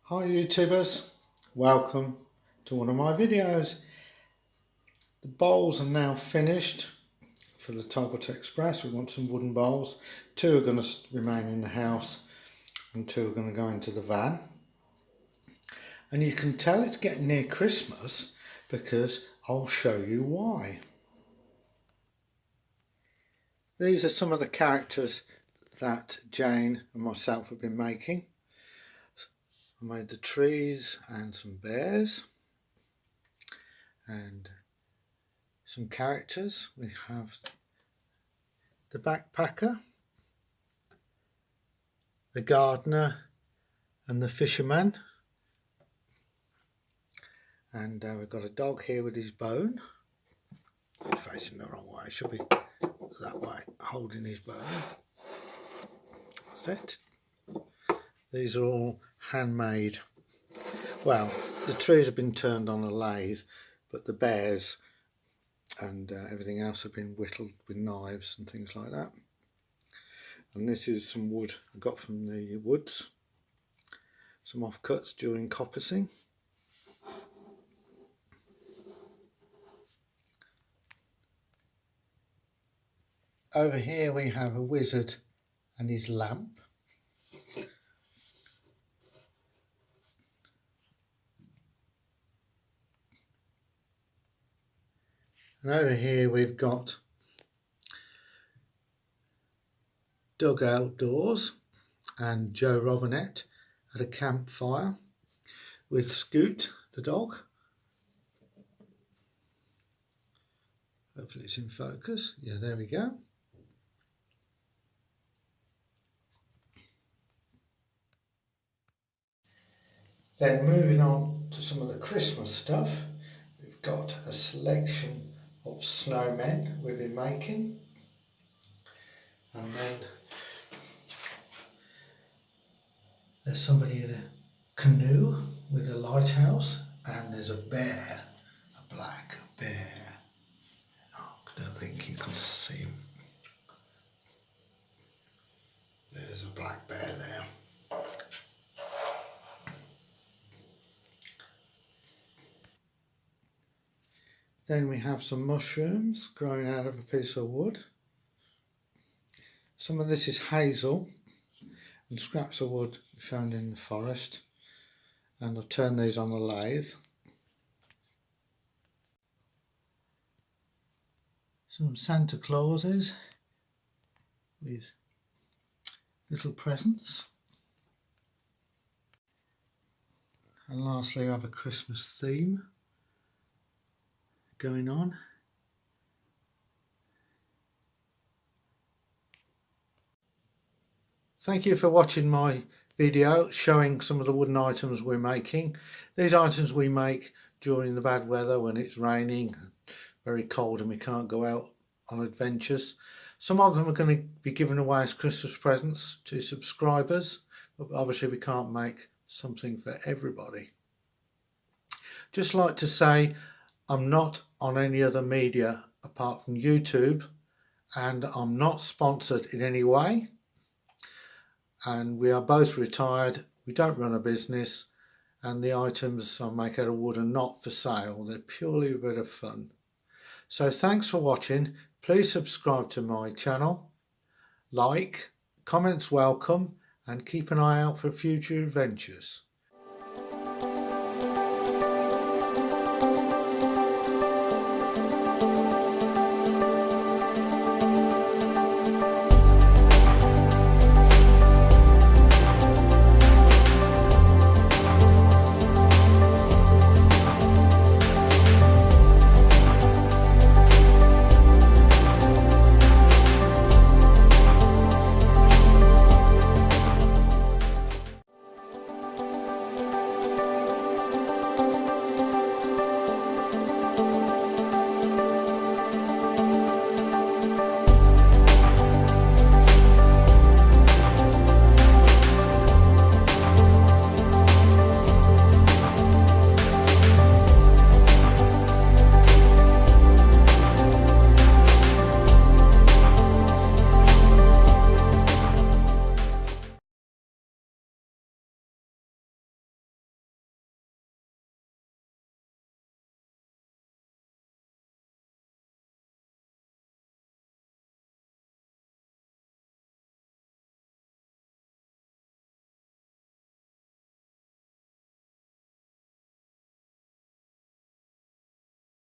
Hi YouTubers, welcome to one of my videos. The bowls are now finished for the Talbot Express. We want some wooden bowls. 2 are going to remain in the house and 2 are going to go into the van. And you can tell it's getting near Christmas because I'll show you why. These are some of the characters that Jane and myself have been making. I made the trees and some bears and some characters. We have the backpacker, the gardener and the fisherman, and we've got a dog here with his bone. He's facing the wrong way, should be that way, holding his bone. That's it. These are all handmade. Well, the trees have been turned on a lathe, but the bears and everything else have been whittled with knives and things like that. And this is some wood I got from the woods, some offcuts during coppicing. Over here we have a wizard and his lamp. And over here we've got Doug outdoors and Joe Robinette at a campfire with Scoot the dog. Hopefully it's in focus. Yeah, there we go. Then moving on to some of the Christmas stuff, we've got a selection of snowmen we've been making, and then there's somebody in a canoe with a lighthouse, and there's a bear, a black bear. Oh, I don't think you can see him. There's a black bear there. Then we have some mushrooms growing out of a piece of wood. Some of this is hazel and scraps of wood found in the forest, and I've turned these on a lathe. Some Santa Clauses with little presents. And lastly we have a Christmas theme going on. Thank you for watching my video showing some of the wooden items we're making. These items we make during the bad weather when it's raining, very cold and we can't go out on adventures. Some of them are going to be given away as Christmas presents to subscribers, but obviously we can't make something for everybody. Just like to say I'm not on any other media apart from YouTube, and I'm not sponsored in any way, and we are both retired, we don't run a business, and the items I make out of wood are not for sale, they're purely a bit of fun. So thanks for watching. Please subscribe to my channel, like, comments welcome, and keep an eye out for future adventures.